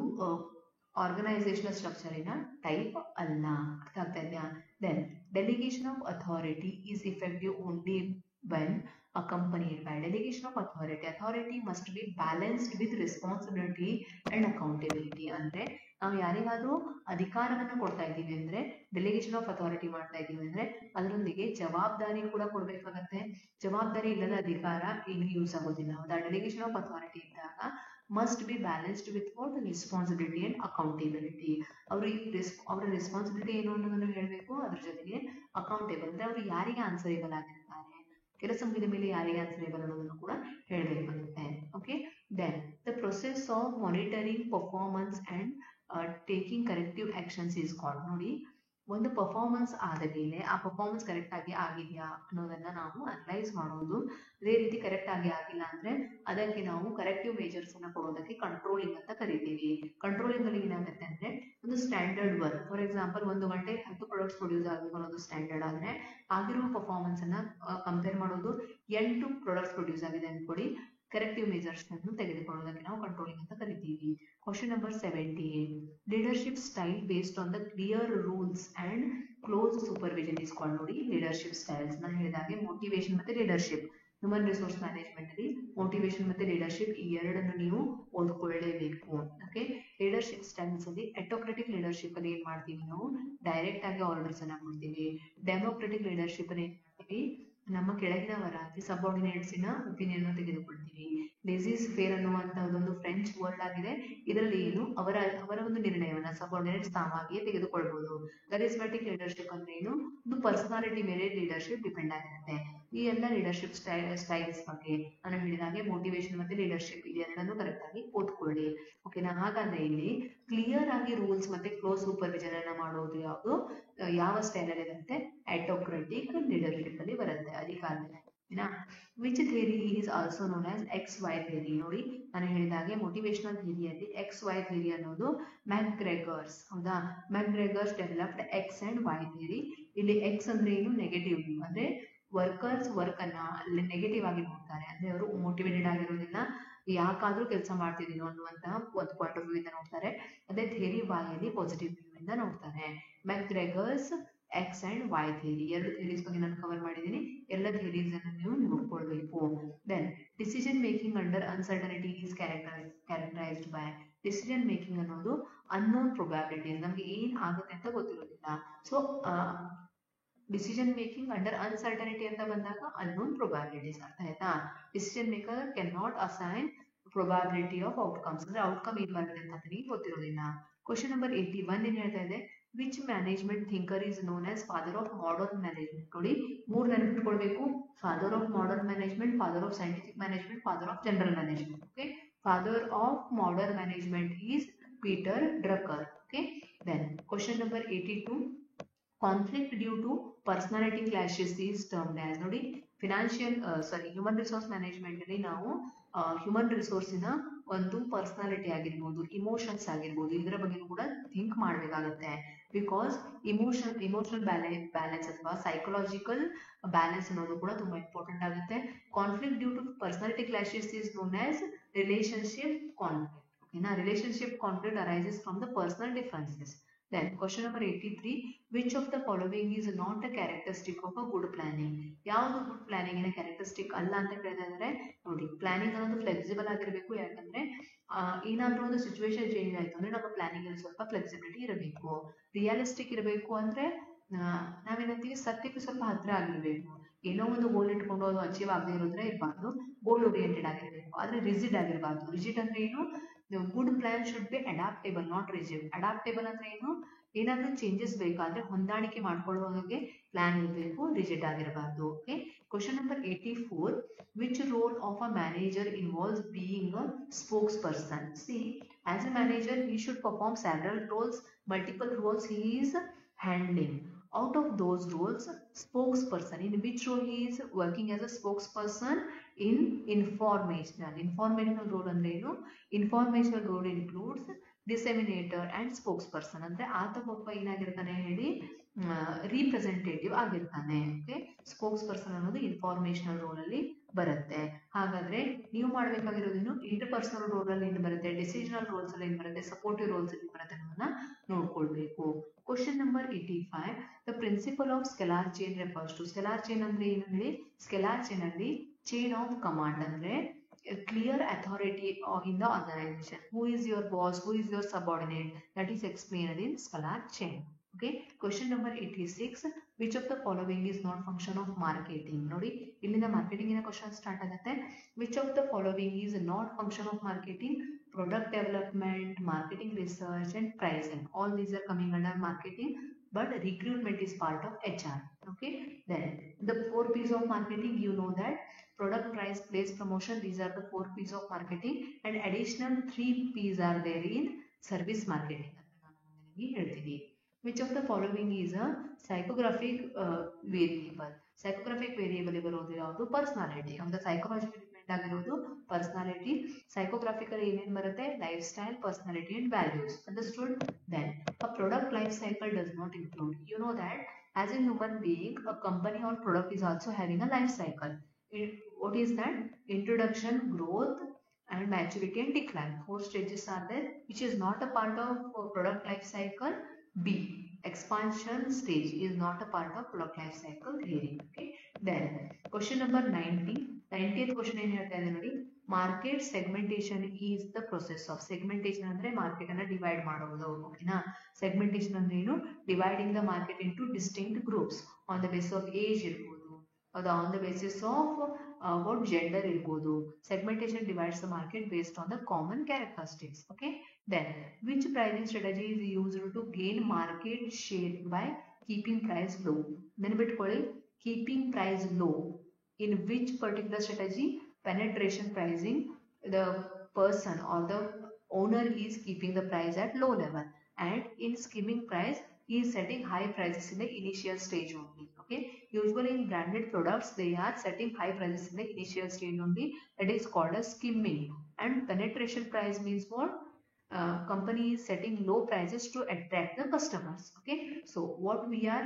ಆರ್ಗನೈಸೇಷನಲ್ ಸ್ಟ್ರಕ್ಚರಿನ ಟೈಪ್ ಅಲ್ಲ. ಅರ್ಥ ಆಗ್ತಾ ಇದೆಯಾ? Then delegation of authority is effective only when accompanied by delegation of authority. Authority must be balanced with responsibility and accountability. ಅಂದ್ರೆ ನಾವು ಯಾರಿಗಾದ್ರೂ ಅಧಿಕಾರವನ್ನು ಕೊಡ್ತಾ ಇದ್ದೀವಿ ಅಂದ್ರೆ, ಡೆಲಿಗೇಷನ್ ಆಫ್ ಅಥಾರಿಟಿ ಮಾಡ್ತಾ ಇದ್ದೀವಿ ಅಂದ್ರೆ ಅದರೊಂದಿಗೆ ಜವಾಬ್ದಾರಿ ಕೂಡ ಕೊಡ್ಬೇಕಾಗತ್ತೆ. ಜವಾಬ್ದಾರಿ ಇಲ್ಲದ ಅಧಿಕಾರ ಏನು ಯೂಸ್ ಆಗೋದಿಲ್ಲ. ಹೌದಾ, ಡೆಲಿಗೇಷನ್ ಆಫ್ ಅಥಾರಿಟಿ ಇದ್ದಾಗ must be balanced with what responsibility and accountability. ಅವರ ರೆಸ್ಪಾನ್ಸಿಬಿಲಿಟಿ ಏನು ಅನ್ನೋದನ್ನು ಹೇಳಬೇಕು, ಅದ್ರ ಜೊತೆಗೆ ಅಕೌಂಟೇಬಲ್ ಅಂದ್ರೆ ಅವರು ಯಾರಿಗೆ ಆನ್ಸರೇಬಲ್ ಆಗಿರ್ತಾರೆ, ಕೆಲಸ ಮುಗಿದ ಮೇಲೆ ಯಾರಿಗೆ ಆನ್ಸರೇಬಲ್ ಅನ್ನೋದನ್ನು ಕೂಡ ಹೇಳಬೇಕಾಗುತ್ತೆ. Okay, then the process of monitoring performance and taking corrective actions is called. ನೋಡಿ, ಒಂದು ಪರ್ಫಾರ್ಮೆನ್ಸ್ ಆದ ಮೇಲೆ ಆ ಪರ್ಫಾರ್ಮೆನ್ಸ್ ಕರೆಕ್ಟ್ ಆಗಿ ಆಗಿದೆಯಾ ಅನ್ನೋದನ್ನ ನಾವು ಅನಲೈಸ್ ಮಾಡೋದು. ಅದೇ ರೀತಿ ಕರೆಕ್ಟ್ ಆಗಿ ಆಗಿಲ್ಲ ಅಂದ್ರೆ ಅದಕ್ಕೆ ನಾವು ಕರೆಕ್ಟಿವ್ ಮೇಜರ್ಸ್ ಅನ್ನ ಕೊಡೋದಕ್ಕೆ ಕಂಟ್ರೋಲಿಂಗ್ ಅಂತ ಕರಿತೀವಿ. ಕಂಟ್ರೋಲಿಂಗ್ ಅಲ್ಲಿ ಏನಾಗುತ್ತೆ ಅಂದ್ರೆ ಒಂದು ಸ್ಟ್ಯಾಂಡರ್ಡ್ ವರ್ಕ್, ಫಾರ್ ಎಕ್ಸಾಂಪಲ್ 1 ಗಂಟೆ 10 ಪ್ರಾಡಕ್ಟ್ಸ್ ಪ್ರೊಡ್ಯೂಸ್ ಆಗಬೇಕು ಅನ್ನೋದು ಸ್ಟ್ಯಾಂಡರ್ಡ್ ಆದ್ರೆ ಆಗಿರುವ ಪರ್ಫಾರ್ಮೆನ್ಸ್ ಅನ್ನ ಕಂಪೇರ್ ಮಾಡೋದು 8 ಪ್ರಾಡಕ್ಟ್ಸ್ ಪ್ರೊಡ್ಯೂಸ್ ಆಗಿದೆ ಅನ್ಕೊಡಿ, ಕರೆಕ್ಟಿವ್ ಮೆಜರ್ಸ್ ಅನ್ನು ತೆಗೆದುಕೊಳ್ಳೋದಕ್ಕೆ ನಾವು ಕಂಟ್ರೋಲಿಂಗ್ ಅಂತ ಕರಿತೀವಿ. Question number 78, leadership style based on the clear rules and close supervision is called. ನೋಡಿ ಲೀಡರ್ಶಿಪ್ ಸ್ಟೈಲ್ಸ್ ನಾನು ಹೇಳಿದಾಗೆ ಮೋಟಿವೇಶನ್ ಮತ್ತೆ ಲೀಡರ್ಶಿಪ್. ಹ್ಯೂಮನ್ ರಿಸೋರ್ಸ್ ಮ್ಯಾನೇಜ್ಮೆಂಟ್ ಅಲ್ಲಿ ಮೋಟಿವೇಶನ್ ಮತ್ತೆ ಲೀಡರ್ಶಿಪ್ ಈ ಎರಡನ್ನು ನೀವು ಓದ್ಕೊಳ್ಳೇಬೇಕು. ಓಕೆ, ಲೀಡರ್ಶಿಪ್ ಸ್ಟೈಲ್ಸ್ ಅಲ್ಲಿ ಆಟೋಕ್ರೆಟಿಕ್ ಲೀಡರ್ಶಿಪ್ ಅಲ್ಲಿ ಏನ್ ಮಾಡ್ತೀವಿ ನಾವು ಡೈರೆಕ್ಟ್ ಆಗಿ ಆರ್ಡರ್ಸ್ ಅನ್ನ ಕೊಡ್ತೀವಿ. ಡೆಮೋಕ್ರೆಟಿಕ್ ಲೀಡರ್ಶಿಪ್ ಅಲ್ಲಿ ಏನ್ ಮಾಡ್ತೀವಿ ನಮ್ಮ ಕೆಳಗಿನವರ ಸಬಾರ್ಡಿನೇಟ್ಸ್ ನ ಒಪಿನಿಯನ್ ತೆಗೆದುಕೊಳ್ತೀವಿ. ಲೇಸಿಸ್ ಫೇರ್ ಅನ್ನುವಂತಹದೊಂದು ಫ್ರೆಂಚ್ ವರ್ಡ್ ಆಗಿದೆ. ಇದರಲ್ಲಿ ಏನು ಅವರ ಒಂದು ನಿರ್ಣಯವನ್ನ ಸಬಾರ್ಡಿನೇಟ್ಸ್ ತಾವಾಗಿಯೇ ತೆಗೆದುಕೊಳ್ಬಹುದು. ಕರಿಸ್ಮ್ಯಾಟಿಕ್ ಲೀಡರ್ಶಿಪ್ ಅಂದ್ರೆ ಏನು, ಒಂದು ಪರ್ಸನಾಲಿಟಿ ಮೇಲೆ ಲೀಡರ್ಶಿಪ್ ಡಿಪೆಂಡ್ ಆಗಿರುತ್ತೆ. ಈ ಎಲ್ಲ ಲೀಡರ್ಶಿಪ್ ಸ್ಟೈಲ್ಸ್ ಬಗ್ಗೆ ನಾನು ಹೇಳಿದಾಗೆ ಮೋಟಿವೇಶನ್ ಮತ್ತೆ ಲೀಡರ್ಶಿಪ್ ಇದೆರಡನ್ನು ಕರೆಕ್ಟ್ ಆಗಿ ಓದ್ಕೊಳ್ಳಿ. ಓಕೆನಾ, ಹಾಗಾದ್ರೆ ಇಲ್ಲಿ ಕ್ಲಿಯರ್ ಆಗಿ ರೂಲ್ಸ್ ಮತ್ತೆ ಕ್ಲೋಸ್ ಸೂಪರ್ವಿಷನ್ ಅನ್ನ ಮಾಡೋದು ಯಾವುದು, ಯಾವ ಸ್ಟೈಲ್ ಅಲ್ಲಿ ಇರುತ್ತೆ, ಆಟೋಕ್ರೆಟಿಕ್ ಲೀಡರ್ಶಿಪ್ ಅಲ್ಲಿ ಬರುತ್ತೆ, ಅಧಿಕಾರದಲ್ಲಿ. Which theory is also known as XY theory. ನೋಡಿ ನಾನು ಹೇಳಿದಾಗೆ ಮೋಟಿವೇಶನಲ್ ಥಿಯರಿಯಲ್ಲಿ XY ಥಿಯರಿ ಅನ್ನೋದು ಮ್ಯಾಕ್ಗ್ರೆಗರ್ಸ್, ಹೌದಾ, McGregor's developed X and Y theory. ಇಲ್ಲಿ X ಅಂದ್ರೆ ಏನು, ನೆಗೆಟಿವ್, ಅಂದ್ರೆ ವರ್ಕರ್ಸ್ ವರ್ಕ್ ಅನ್ನ ಅಲ್ಲಿ ನೆಗೆಟಿವ್ ಆಗಿ ನೋಡ್ತಾರೆ, ಅಂದ್ರೆ ಅವರು ಮೋಟಿವೇಟೆಡ್ ಆಗಿರೋದಿಲ್ಲ, ಯಾಕಾದ್ರೂ ಕೆಲಸ ಮಾಡ್ತಿದೀನೋ ಅನ್ನುವಂತಹ ಒಂದು ಪಾಯಿಂಟ್ ಆಫ್ ವ್ಯೂ ಇಂದ ನೋಡ್ತಾರೆ. ಅದೇ ಥಿಯರಿ Y ಅಲ್ಲಿ ಪಾಸಿಟಿವ್ ವ್ಯೂ ಇಂದ ನೋಡ್ತಾರೆ. McGregor's X and Y theory, ಎರಡು ಥಿಯರೀಸ್ ಬಗ್ಗೆ ನಾನು ಕವರ್ ಮಾಡಿದ್ದೀನಿ. ಎಲ್ಲ ಥಿಯರೀಸ್ ಅನ್ನು ನೀವು ನೋಡ್ಕೊಳ್ಬೇಕು. Then decision making under uncertainty is characterised by. Decision making ಅನ್ನೋದು ಅನ್ನೋನ್ ಪ್ರೊಬ್ಯಾಬಿಲಿಟೀಸ್, ನಮ್ಗೆ ಏನ್ ಆಗುತ್ತೆ ಅಂತ ಗೊತ್ತಿರೋದಿಲ್ಲ. So decision making under uncertainty ಅಂತ ಬಂದಾಗ ಅನ್ನೋನ್ ಪ್ರೊಬ್ಯಾಬಿಲಿಟೀಸ್, ಅರ್ಥ ಆಯ್ತಾ. Decision maker can not assign probability of outcomes, ಅಂದ್ರೆ ಔಟ್ಕಮ್ ಏನ್ ಬರುತ್ತೆ ಅಂತ ನಿಮಗೆ ಗೊತ್ತಿರೋದಿಲ್ಲ. ಕ್ವಶನ್ ನಂಬರ್ 81 ಏನ್ ಹೇಳ್ತಾ ಇದೆ, which management thinker is known as father of modern management. ನೋಡಿ 3 ನೆನಪಿಟ್ಕೊಳ್ಬೇಕು, father of modern management, father of scientific management, father of general management. Okay, father of modern management is Peter Drucker. Okay, then question number 82, conflict due to personality clashes is termed as. ನೋಡಿ human resource management ಅಲ್ಲಿ ನಾವು human ರಿಸೋರ್ಸಿನ ಒಂದು personality ಆಗಿರ್ಬೋದು, emotions ಆಗಿರ್ಬೋದು, ಇದರ ಬಗ್ಗೆ ಕೂಡ think ಮಾಡಬೇಕಾಗುತ್ತೆ. ಬಿಕಾಸ್ ಇಮೋಷನಲ್ ಬ್ಯಾಲೆನ್ಸ್ ಅಥವಾ ಸೈಕಲಾಜಿಕಲ್ ಬ್ಯಾಲೆನ್ಸ್ ಅನ್ನೋದು ಕೂಡ ತುಂಬಾ ಇಂಪಾರ್ಟೆಂಟ್ ಆಗುತ್ತೆ. Conflict due to personality clashes is known as relationship conflict. ಓಕೆನಾ, relationship conflict arises from the personal differences. Then question number 83, which of the following is not a characteristic of a good planning. ಯಾವುದು good planning ನ characteristic ಅಲ್ಲ ಅಂತ ಹೇಳಿದ್ರೆ ನೋಡಿ, planning ಅನ್ನೋದು flexible ಆಗಿರಬೇಕು. ಯಾಕಂದ್ರೆ ಏನಾದ್ರೂ ಒಂದು ಸಿಚುವೇಶನ್ ಚೇಂಜ್ ಆಯ್ತು ಅಂದ್ರೆ ನಮ್ಮ ಪ್ಲಾನಿಂಗ್ ಅಲ್ಲಿ ಸ್ವಲ್ಪ ಫ್ಲೆಕ್ಸಿಬಿಲಿಟಿ ಇರಬೇಕು. ರಿಯಲಿಸ್ಟಿಕ್ ಇರಬೇಕು ಅಂದ್ರೆ ನಾವೇನಂತೀವಿ, ಸತ್ಯಕ್ಕೆ ಸ್ವಲ್ಪ ಹತ್ರ ಆಗಿರ್ಬೇಕು. ಏನೋ ಒಂದು ಗೋಲ್ ಇಟ್ಕೊಂಡು ಅದು ಅಚೀವ್ ಆಗದೆ ಇರೋದ್ರೆ ಇರಬಾರ್ದು, ಗೋಲ್ ಓರಿಯೆಂಟೆಡ್ ಆಗಿರ್ಬೇಕು, ಆದ್ರೆ ರಿಜಿಡ್ ಆಗಿರಬಾರ್ದು. ರಿಜಿಡ್ ಅಂದ್ರೆ ಏನು, good plan should be adaptable not rigid. Adaptable ಅಂದ್ರೆ ಏನು, ಏನಾದ್ರೂ ಚೇಂಜಸ್ ಬೇಕಾದ್ರೆ ಹೊಂದಾಣಿಕೆ ಮಾಡ್ಕೊಳ್ಳುವ ಹಾಗೆ ಪ್ಲಾನ್ ಇರಬೇಕು, ರಿಜಿಡ್ ಆಗಿರಬಾರ್ದು. Okay, question number 84, which role of a manager involves being a spokesperson. C, as a manager he should perform several roles, multiple roles he is handling. Out of those roles, spokesperson, in which role he is working as a spokesperson? In informational role ಅಂದ್ರೆ ಏನು, informational role includes disseminator and spokesperson. ಅಂದ್ರೆ ಆತ ಒಬ್ಬ ಏನಾಗಿರ್ತಾನೆ ಹೇಳಿ, representative ಆಗಿರ್ತಾನೆ. Okay, spokes person ಅನ್ನೋದು ಇನ್ಫಾರ್ಮೇಶನಲ್ roll ಅಲ್ಲಿ ಬರುತ್ತೆ. ಹಾಗಾದ್ರೆ ನೀವು ಮಾಡ್ಬೇಕಾಗಿರೋದೇನು, ಇಂಟರ್ಪರ್ಸನಲ್ ರೋಲ್ ಅಲ್ಲಿ ಏನ್ ಬರುತ್ತೆ, ಡಿಸಿಷನಲ್ ರೋಲ್ಸ್ ಅಲ್ಲಿ ಏನ್ ಬರುತ್ತೆ, ಸಪೋರ್ಟಿವ್ ರೋಲ್ಸ್ ಅಲ್ಲಿ ಬರುತ್ತೆ ಅನ್ನೋದನ್ನ ನೋಡ್ಕೊಳ್ಬೇಕು. Question number 85, the principle of scalar chain refers to. Scalar chain ಅಂದ್ರೆ ಏನು ಹೇಳಿ, ಸ್ಕೆಲಾರ್ ಚೈನ್ ಅಲ್ಲಿ ಚೈನ್ ಆಫ್ ಕಮಾಂಡ್ ಅಂದ್ರೆ clear authority in the organization. Who is your boss, who is your subordinate, that is explained in scalar chain. Okay, question number 86, which of the following is not function of marketing. ನೋಡಿ ಇಲ್ಲಿಂದ marketing ನ question start ಆಗುತ್ತೆ. which of the following is not function of marketing? Product development, marketing research and pricing, all these are coming under marketing, but recruitment is part of HR. Okay, then the 4 P's of marketing, you know that product, price, place, promotion, these are the 4 P's of marketing, and additional 3 P's are there in service marketing. ಹೇಳ್ತೀವಿ. Which of the following is a psychographic variable. Psychographic variable ಬರೋದು ಯಾವುದು? Personality. ಒಂದು psychology depend ಆಗಿರೋದು personality. Psychographical ಏನೇನು ಬರುತ್ತೆ? Lifestyle, personality and values. Understood? Then a product life cycle does not include, you know that as a human being a company or product is also having a life cycle. What is that? Introduction, growth and maturity and decline. 4 stages are there which is not a part of product life cycle. B, expansion stage is not a part of product life cycle theory. Okay, then question number 90th question ಏನು ಹೇಳ್ತಾ ಇದೆ ನೋಡಿ. Market segmentation is the process of. Segmentation ಅಂದ್ರೆ market ಅನ್ನ divide ಮಾಡೋದು. ಓಕೆನಾ? Segmentation ಅಂದ್ರೆ ಏನು? Dividing the market into distinct groups on the basis of age ಇರ್ಬೋದು, ಅದು on the basis of what gender ಇರ್ಬೋದು. Segmentation divides the market based on the common characteristics. Okay, then which pricing strategy is used to gain market share by keeping price low? ನೆನಪಿಟ್ಕೊಳ್ಳಿ, keeping price low. In which particular strategy? Penetration pricing. The person or the owner is keeping the price at low level, and in skimming price he is setting high prices in the initial stage only. Okay, usually in branded products they are setting high prices in the initial stage only. That is called as skimming. And penetration price means what? Company is setting low prices to attract the customers. Okay, so what we are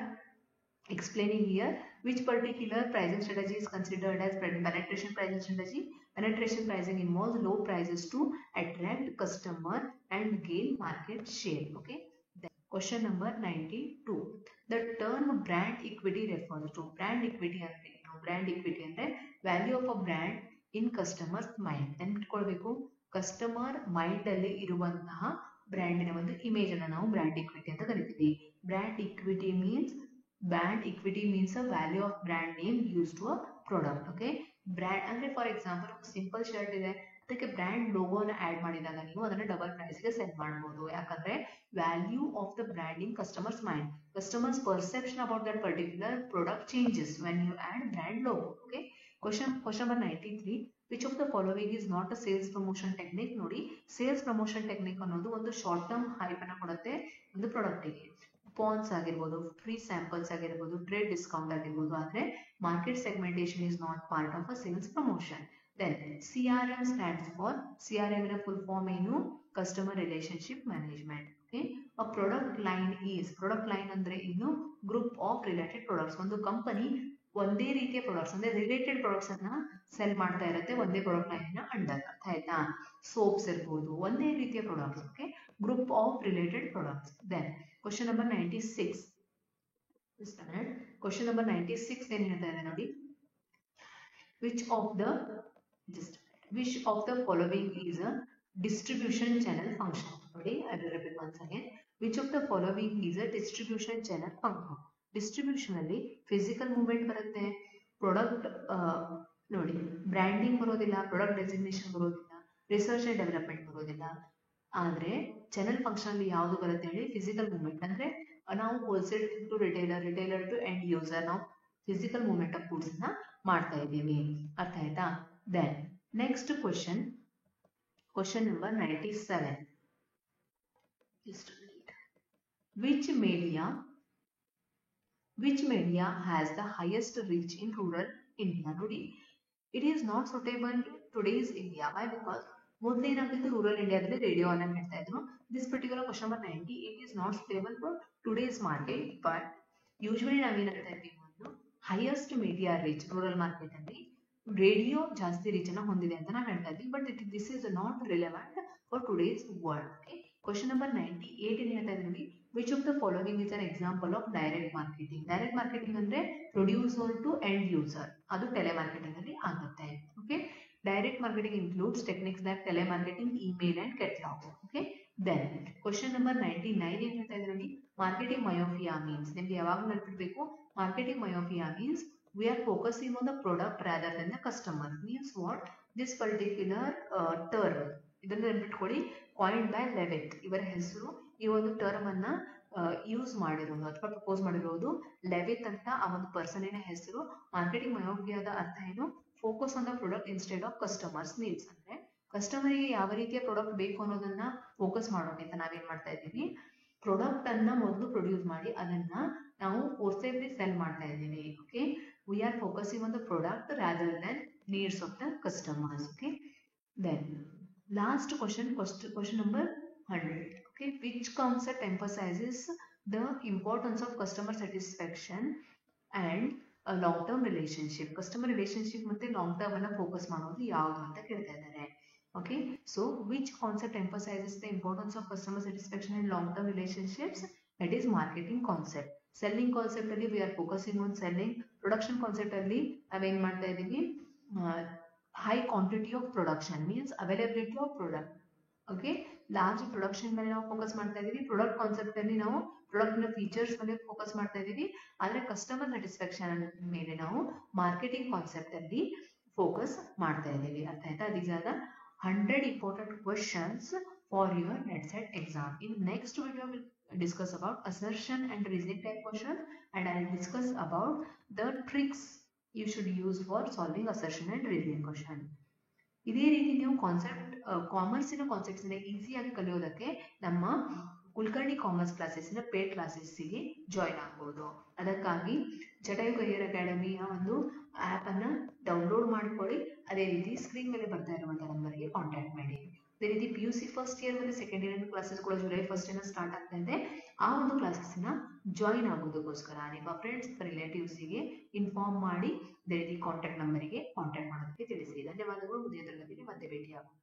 explaining here, which particular pricing strategy is considered as penetration pricing strategy? Penetration pricing involves low prices to attract customer and gain market share. Okay, then question number 92. The term brand equity refers to. Brand equity ಅಂದ್ರೆ ಏನು? Brand equity ಅಂದ್ರೆ value of a brand in customer's mind. ನೆನಪಿಟ್ಕೊಳ್ಬೇಕು, customer mind ಅಲ್ಲಿ ಇರುವಂತಹ ಬ್ರ್ಯಾಂಡಿನ ಒಂದು image ಅನ್ನು ನಾವು ಬ್ರ್ಯಾಂಡ್ ಇಕ್ವಿಟಿ ಅಂತ ಕರಿತೀವಿ. Brand equity means a value of brand name used to a product. Okay, brand ಅಂದ್ರೆ ಫಾರ್ ಎಕ್ಸಾಂಪಲ್ ಸಿಂಪಲ್ ಶರ್ಟ್ ಇದೆ, ಅದಕ್ಕೆ ಬ್ರ್ಯಾಂಡ್ ಲೋಗೋನ ಆಡ್ ಮಾಡಿದಾಗ ನೀವು ಅದನ್ನ ಡಬಲ್ ಪ್ರೈಸ್ ಗೆ ಸೆಲ್ ಮಾಡಬಹುದು. ಯಾಕಂದ್ರೆ value of the brand in customers mind, customers perception about that particular product changes when you add brand logo. Okay, question number 93. which of the following is not a sales promotion technique? ನೋಡಿ, sales promotion technique ಅನ್ನೋದು ಒಂದು short term hype ಅನ್ನ ಕೊಡುತ್ತೆ ಒಂದು product ಗೆ. Coupons ಆಗಿರ್ಬೋದು, free samples ಆಗಿರ್ಬೋದು, trade discount ಆಗಿರ್ಬೋದು. ಆದ್ರೆ market segmentation is not part of a sales promotion. Then CRM stands for, CRM ನ ಫುಲ್ ಫಾರ್ಮ್ ಏನು? Customer relationship management. Okay, a product line is, product line ಅಂದ್ರೆ ಏನು? Group of related products. ಒಂದು company ಒಂದೇ ರೀತಿಯ products ಅಂದ್ರೆ related products ಅನ್ನ cell ಮಾಡ್ತಾ ಇರುತ್ತೆ ಒಂದೇ ಪ್ರಾಡಕ್ಟ್ ಲೈನ್ ಅಂಡರ್. ಅರ್ಥ ಆಯ್ತಾ? ಸೋಪ್ಸ್ ಇರ್ಬೋದು, ಒಂದೇ ರೀತಿಯ products. Okay, group of related products. Then question number 96. Question number 96 ಏನ್ ಹೇಳ್ತಾ ಇದೆ ನೋಡಿ. which of the following is a distribution channel function? ನೋಡಿ, I will repeat once again. which of the following is a distribution channel function? Distribution ಅಲ್ಲಿ physical movement ಬರುತ್ತೆ, product ನೋಡಿ branding ಬರೋದಿಲ್ಲ, product designation ಬರೋದಿಲ್ಲ, ರಿಸರ್ಚ್ ಅಂಡ್ ಡೆವಲಪ್ಮೆಂಟ್ ಬರೋದಿಲ್ಲ. ಆದ್ರೆ channel function ಅಲ್ಲಿ ಯಾವುದು ಬರುತ್ತೆ ಹೇಳಿ? Physical movement. ಅಂದ್ರೆ ನಾವು wholesale to retailer, retailer to end user, ನಾವು ಫಿಸಿಕಲ್ ಮೂವ್ಮೆಂಟ್ ಆಫ್ ಗೂಡ್ಸ್ ನ ಮಾಡ್ತಾ ಇದ್ದೀವಿ. ಅರ್ಥ ಆಯ್ತಾ? Then next question number 97. which media has the highest reach in rural India? ನೋಡಿ, it is not suitable in today's India. Why? because ಮೊದಲು ಏನಾಗ್ತಿತ್ತು, rural ಇಂಡಿಯಾದಲ್ಲಿ ರೇಡಿಯೋ ಅನ್ನ ಹೇಳ್ತಾ ಇದ್ರು. This particular question number 90, it is not suitable for today's market, but usually ನಾವೇನ್ ಹೇಳ್ತಾ ಇದ್ದೀವಿ, ಮೊದಲು highest media reach rural market ಅಲ್ಲಿ ರೇಡಿಯೋ ಜಾಸ್ತಿ ರೀಚ್ ಅನ್ನ ಹೊಂದಿದೆ ಅಂತ ನಾವು ಹೇಳ್ತಾ ಇದ್ವಿ. But this is not relevant for today's world. Okay, question number 98 ಏನ್ ಹೇಳ್ತಾ ಇದ್ವಿ ನೋಡಿ. which of the following is an example of direct marketing? direct marketing ಅಂದ್ರೆ ಪ್ರೊಡ್ಯೂಸರ್ ಟು ಎಂಡ್ ಯೂಸರ್, ಅದು ಟೆಲಿಮಾರ್ಕೆಟಿಂಗ್ ಅಲ್ಲಿ ಆಗುತ್ತೆ. Okay, direct marketing includes techniques like telemarketing, email and catalog. Okay, then question number 99 ಏನ್ ಹೇಳ್ತಾ ಇದ್ವಿ ನೋಡಿ. marketing myopia means, ನಿಮ್ಗೆ ಯಾವಾಗ ನೆನಪಿರಬೇಕು, marketing myopia means we are focusing on the product rather than the customer. means what? this particular term, ಇದನ್ನ ನೆನಪಿಟ್ಕೊಳ್ಳಿ, coined by Levitt. ಇವರ ಹೆಸರು, ಈ ಒಂದು ಟರ್ಮ್ ಅನ್ನ ಯೂಸ್ ಮಾಡಿರೋದು ಅಥವಾ ಪ್ರಪೋಸ್ ಮಾಡಿರೋದು ಲೆವಿತ್ ಅಂತ ಆ ಒಂದು ಪರ್ಸನಿನ ಹೆಸರು. ಮಾರ್ಕೆಟಿಂಗ್ ಮಯೋಪಿಯಾದ ಅರ್ಥ ಏನು? Focus on the product instead of customers needs. ಅಂದ್ರೆ ಕಸ್ಟಮರಿಗೆ ಯಾವ ರೀತಿಯ ಪ್ರಾಡಕ್ಟ್ ಬೇಕು ಅನ್ನೋದನ್ನ ಫೋಕಸ್ ಮಾಡೋಕೆ ಅಂತ ನಾವೇನ್ ಮಾಡ್ತಾ ಇದ್ದೀವಿ, ಪ್ರಾಡಕ್ಟ್ ಅನ್ನ ಮೊದಲು ಪ್ರೊಡ್ಯೂಸ್ ಮಾಡಿ ಅದನ್ನ ನಾವು ಫೋರ್ಸೇಬ್ಲಿ ಸೆಲ್ ಮಾಡ್ತಾ ಇದ್ದೀವಿ. Okay, we are focusing on the product rather than needs of the customers. Okay, then last question number 100. Okay, which concept emphasizes the importance of customer satisfaction and a long term relationship? Customer relationship ಮತ್ತೆ long term ಅನ್ನ focus ಮಾಡೋದು ಯಾವುದು ಅಂತ ಕೇಳ್ತಾ ಇದ್ದಾರೆ. Okay, so which concept emphasizes the importance of customer satisfaction and long term relationships? That is marketing concept. Selling concept ಅಲ್ಲಿ we are focusing on selling. Production concept ಅಲ್ಲಿ ನಾವೇನ್ ಮಾಡ್ತಾ ಇದೀವಿ, high quantity of production means availability of product. Okay, large production ಮೇಲೆ ನಾವು focus ಮಾಡ್ತಾ ಇದೀವಿ. Product concept ಅಲ್ಲಿ ನಾವು ಪ್ರಾಡಕ್ಟ್ ನ ಫೀಚರ್ಸ್ ಮೇಲೆ ಫೋಕಸ್ ಮಾಡ್ತಾ ಇದೀವಿ. ಆದ್ರೆ ಕಸ್ಟಮರ್ ಸ್ಯಾಟಿಸ್ಫ್ಯಾಕ್ಷನ್ ಮೇಲೆ ನಾವು ಮಾರ್ಕೆಟಿಂಗ್ ಕಾನ್ಸೆಪ್ಟ್ ಅಲ್ಲಿ ಫೋಕಸ್ ಮಾಡ್ತಾ ಇದೀವಿ. ಅರ್ಥ ಆಯ್ತಾ? These are the 100 important questions for your NET/SET exam. In next video we will discuss about assertion and reasoning type questions, and I will discuss about the tricks you should use for solving assertion and reasoning question. ಇದೇ ರೀತಿ ನೀವು ಕಾಮರ್ಸಿನ concepts ಈಸಿಯಾಗಿ ಕಲಿಯೋದಕ್ಕೆ ನಮ್ಮ Kulkarni commerce ಕ್ಲಾಸಸ್ನ paid ಕ್ಲಾಸಸ್ಸಿಗೆ join ಆಗ್ಬೋದು. ಅದಕ್ಕಾಗಿ Jatayu career ಅಕಾಡೆಮಿಯ ಒಂದು ಆ್ಯಪ್ ಅನ್ನ ಡೌನ್ಲೋಡ್ ಮಾಡ್ಕೊಳ್ಳಿ. ಅದೇ ರೀತಿ ಸ್ಕ್ರೀನ್ ಮೇಲೆ ಬರ್ತಾ ಇರುವಂಥ ನಂಬರ್ಗೆ ಕಾಂಟ್ಯಾಕ್ಟ್ ಮಾಡಿ. ಅದೇ ರೀತಿ PUC ಫಸ್ಟ್ ಇಯರ್ ಮತ್ತು ಸೆಕೆಂಡ್ ಇಯರ್ ಕ್ಲಾಸಸ್ ಕೂಡ ಜುಲೈ 1 ಸ್ಟಾರ್ಟ್ ಆಗ್ತಾ ಇದೆ. ಆ ಒಂದು ಕ್ಲಾಸಸ್ನ ಜಾಯಿನ್ ಆಗೋದಕ್ಕೋಸ್ಕರ ನಿಮ್ಮ ಫ್ರೆಂಡ್ಸ್ ರಿಲೇಟಿವ್ಸಿಗೆ ಇನ್ಫಾರ್ಮ್ ಮಾಡಿ, ಅದೇ ರೀತಿ ಕಾಂಟ್ಯಾಕ್ಟ್ ನಂಬರಿಗೆ ಕಾಂಟ್ಯಾಕ್ಟ್ ಮಾಡೋದಕ್ಕೆ ತಿಳಿಸಿ. ಧನ್ಯವಾದಗಳು. ಮುಂದಿನ ತರಗತಿಯಲ್ಲಿ ಮತ್ತೆ ಭೇಟಿಯಾಗೋಣ.